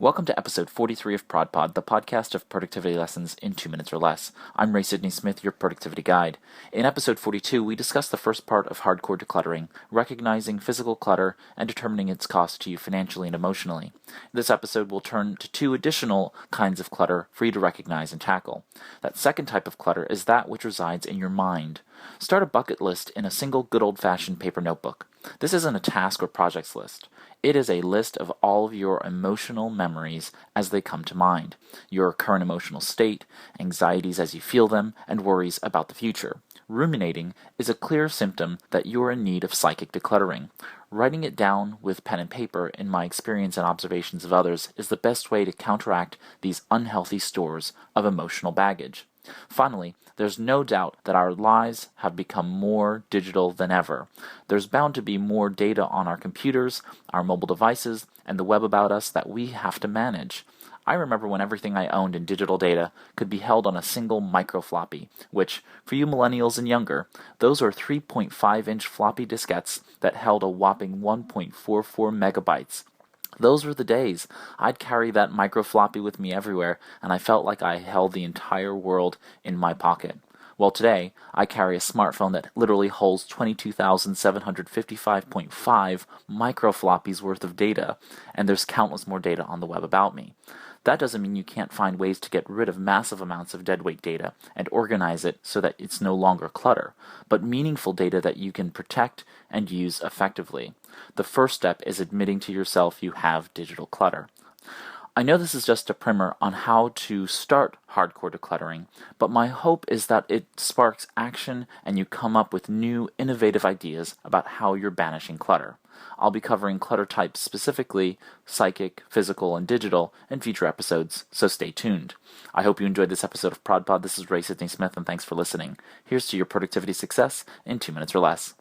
Welcome to episode 43 of ProdPod, the podcast of productivity lessons in 2 minutes or less. I'm Sidney-Smith, your productivity guide. In episode 42, we discuss the first part of Hardcore Decluttering, recognizing physical clutter and determining its cost to you financially and emotionally. This episode will turn to two additional kinds of clutter for you to recognize and tackle. That second type of clutter is that which resides in your mind. Start a bucket list in a single good old-fashioned paper notebook. This isn't a task or projects list. It is a list of all of your emotional memories as they come to mind, your current emotional state, anxieties as you feel them, and worries about the future. Ruminating is a clear symptom that you are in need of psychic decluttering. Writing it down with pen and paper, in my experience and observations of others, is the best way to counteract these unhealthy stores of emotional baggage. Finally, there's no doubt that our lives have become more digital than ever. There's bound to be more data on our computers, our mobile devices, and the web about us that we have to manage. I remember when everything I owned in digital data could be held on a single microfloppy, which, for you millennials and younger, those are 3.5-inch floppy diskettes that held a whopping 1.44 megabytes. Those were the days. I'd carry that microfloppy with me everywhere, and I felt like I held the entire world in my pocket. Well, today, I carry a smartphone that literally holds 22,755.5 microfloppies worth of data, and there's countless more data on the web about me. That doesn't mean you can't find ways to get rid of massive amounts of deadweight data and organize it so that it's no longer clutter, but meaningful data that you can protect and use effectively. The first step is admitting to yourself you have digital clutter. I know this is just a primer on how to start hardcore decluttering, but my hope is that it sparks action and you come up with new, innovative ideas about how you're banishing clutter. I'll be covering clutter types specifically, psychic, physical, and digital, in future episodes, so stay tuned. I hope you enjoyed this episode of ProdPod. This is Sidney-Smith, and thanks for listening. Here's to your productivity success in 2 minutes or less.